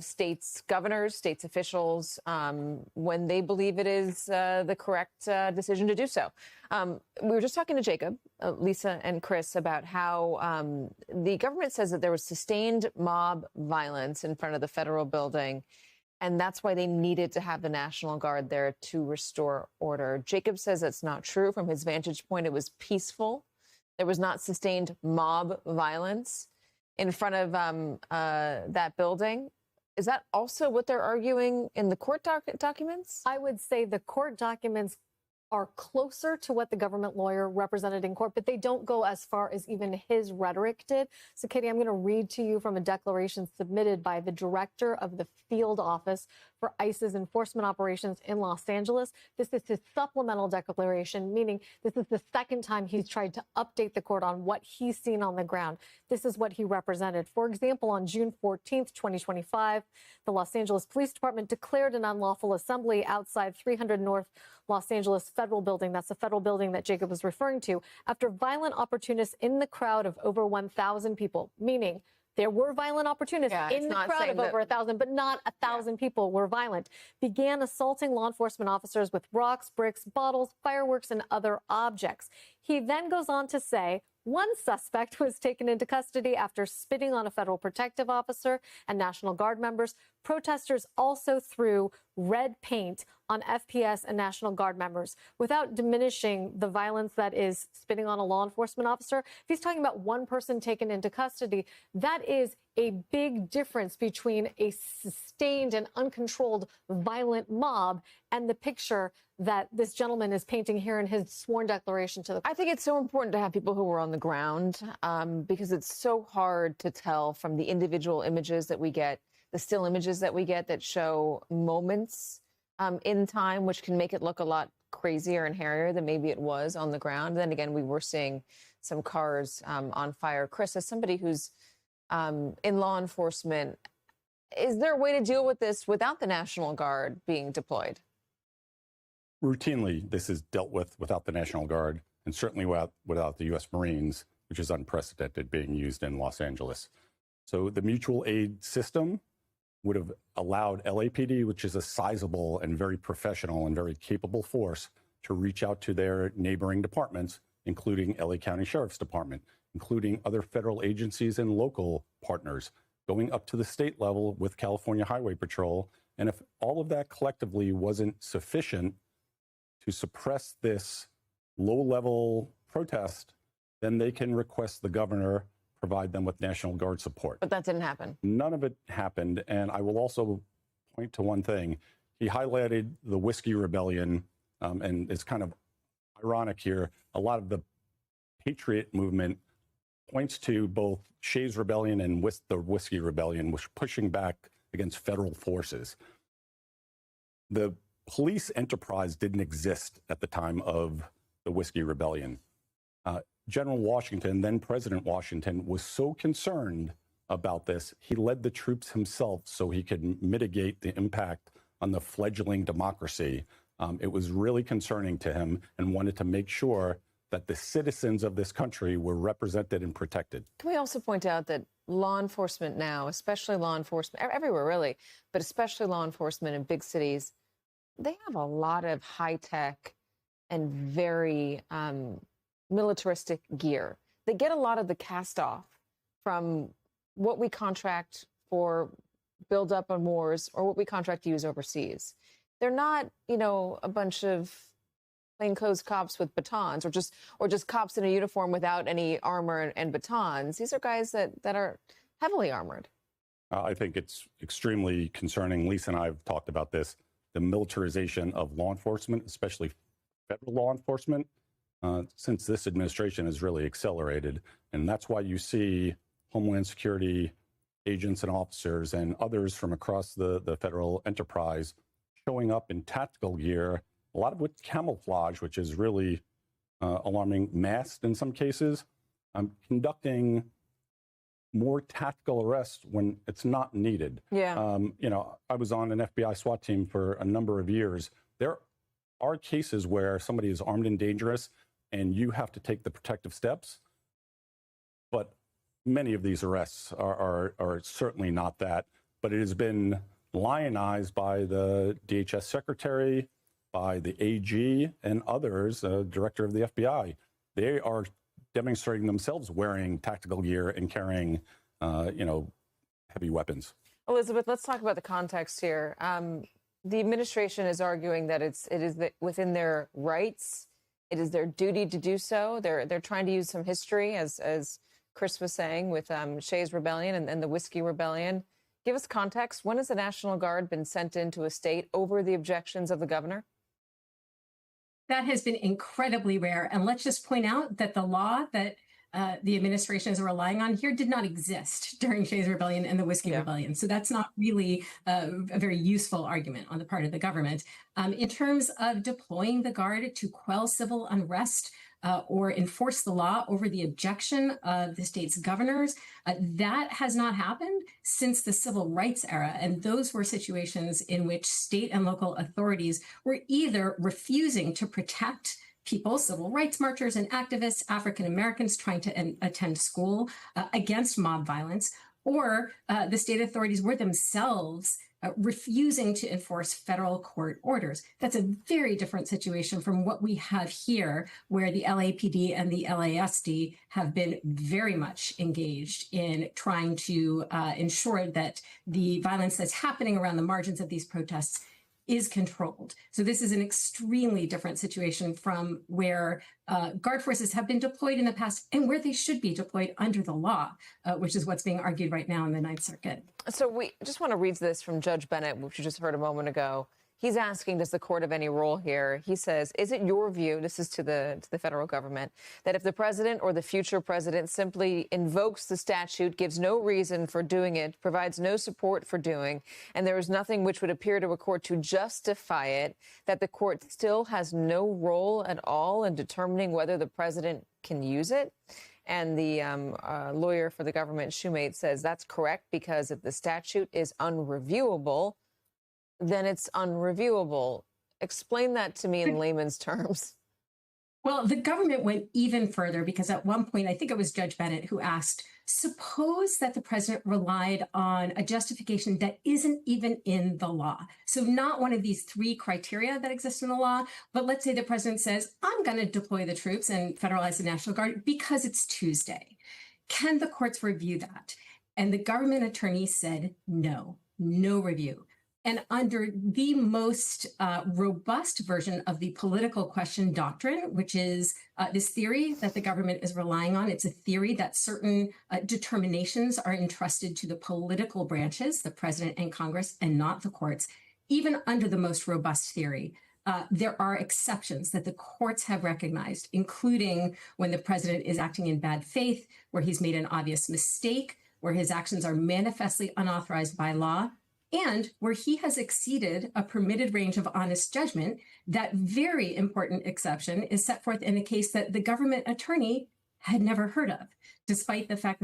states, governors, states officials, when they believe it is the correct decision to do so. We were just talking to Jacob, Lisa, and Chris about how the government says that there was sustained mob violence in front of the federal building, and that's why they needed to have the National Guard there to restore order. Jacob says that's not true. From his vantage point, it was peaceful. There was not sustained mob violence in front of that building. Is that also what they're arguing in the court documents? I would say the court documents are closer to what the government lawyer represented in court, but they don't go as far as even his rhetoric did. So, Katie, I'm going to read to you from a declaration submitted by the director of the field office for ICE's enforcement operations in Los Angeles. This is his supplemental declaration, meaning this is the second time he's tried to update the court on what he's seen on the ground. This is what he represented. For example, on June 14th, 2025, the Los Angeles Police Department declared an unlawful assembly outside 300 North Los Angeles Federal Building. That's the federal building that Jacob was referring to, after violent opportunists in the crowd of over 1,000 people, meaning there were violent opportunists in the crowd of over 1,000, but not 1,000 people were violent, began assaulting law enforcement officers with rocks, bricks, bottles, fireworks, and other objects. He then goes on to say, one suspect was taken into custody after spitting on a federal protective officer and National Guard members. Protesters also threw red paint on FPS and National Guard members. Without diminishing the violence that is spitting on a law enforcement officer, if he's talking about one person taken into custody, that is a big difference between a sustained and uncontrolled violent mob and the picture that this gentleman is painting here in his sworn declaration to the court. I think it's so important to have people who were on the ground because it's so hard to tell from the individual images that we get, the still images that we get that show moments in time, which can make it look a lot crazier and hairier than maybe it was on the ground. Then again, we were seeing some cars on fire. Chris, as somebody who's in law enforcement, is there a way to deal with this without the National Guard being deployed? Routinely, this is dealt with without the National Guard, and certainly without the U.S. Marines, which is unprecedented being used in Los Angeles. So the mutual aid system would have allowed LAPD, which is a sizable and very professional and very capable force, to reach out to their neighboring departments, including LA County Sheriff's Department, including other federal agencies and local partners, going up to the state level with California Highway Patrol. And if all of that collectively wasn't sufficient to suppress this low-level protest, then they can request the governor provide them with National Guard support. But that didn't happen. None of it happened. And I will also point to one thing. He highlighted the Whiskey Rebellion, and it's kind of ironic here. A lot of the Patriot movement points to both Shays Rebellion and the Whiskey Rebellion, which pushing back against federal forces. The police enterprise didn't exist at the time of the Whiskey Rebellion. General Washington, then President Washington, was so concerned about this, he led the troops himself so he could mitigate the impact on the fledgling democracy. It was really concerning to him and wanted to make sure that the citizens of this country were represented and protected. Can we also point out that law enforcement now, especially law enforcement, everywhere really, but especially law enforcement in big cities, they have a lot of high-tech and very militaristic gear. They get a lot of the cast-off from what we contract for build-up on wars or what we contract to use overseas. They're not, you know, a bunch of plainclothes cops with batons or just cops in a uniform without any armor and batons. These are guys that are heavily armored. I think it's extremely concerning. Lisa and I have talked about this. The militarization of law enforcement, especially federal law enforcement, since this administration has really accelerated. And that's why you see Homeland Security agents and officers and others from across the federal enterprise showing up in tactical gear, a lot of with camouflage, which is really alarming, masked in some cases, conducting more tactical arrests when it's not needed. Yeah. You know, I was on an FBI SWAT team for a number of years. There are cases where somebody is armed and dangerous and you have to take the protective steps. But many of these arrests are certainly not that. but it has been lionized by the DHS secretary, by the AG, and others, director of the FBI. They are demonstrating themselves wearing tactical gear and carrying, heavy weapons. Elizabeth, let's talk about the context here. The administration is arguing that it is within their rights. It is their duty to do so. They're trying to use some history, as Chris was saying, with Shays Rebellion and the Whiskey Rebellion. Give us context. When has the National Guard been sent into a state over the objections of the governor? That has been incredibly rare. And let's just point out that the law that the administration is relying on here did not exist during Shays Rebellion and the Whiskey Rebellion. So that's not really a very useful argument on the part of the government. In terms of deploying the Guard to quell civil unrest or enforce the law over the objection of the state's governors, that has not happened since the civil rights era. And those were situations in which state and local authorities were either refusing to protect people, civil rights marchers and activists, African Americans trying to attend school against mob violence, or the state authorities were themselves refusing to enforce federal court orders. That's a very different situation from what we have here, where the LAPD and the LASD have been very much engaged in trying to ensure that the violence that's happening around the margins of these protests is controlled. So this is an extremely different situation from where Guard forces have been deployed in the past and where they should be deployed under the law, which is what's being argued right now in the Ninth Circuit. So we just want to read this from Judge Bennett, which you just heard a moment ago. He's asking, does the court have any role here? He says, is it your view, this is to the federal government, that if the president or the future president simply invokes the statute, gives no reason for doing it, provides no support for doing, and there is nothing which would appear to a court to justify it, that the court still has no role at all in determining whether the president can use it? And the lawyer for the government, Shoemate, says that's correct, because if the statute is unreviewable, then it's unreviewable. Explain that to me in layman's terms. Well, the government went even further, because at one point, I think it was Judge Bennett who asked, suppose that the president relied on a justification that isn't even in the law. So not one of these three criteria that exist in the law, but let's say the president says, I'm going to deploy the troops and federalize the National Guard because it's Tuesday. Can the courts review that? And the government attorney said, no review. And under the most robust version of the political question doctrine, which is this theory that the government is relying on, it's a theory that certain determinations are entrusted to the political branches, the president and Congress, and not the courts. Even under the most robust theory, there are exceptions that the courts have recognized, including when the president is acting in bad faith, where he's made an obvious mistake, where his actions are manifestly unauthorized by law, and where he has exceeded a permitted range of honest judgment. That very important exception is set forth in a case that the government attorney had never heard of, despite the fact that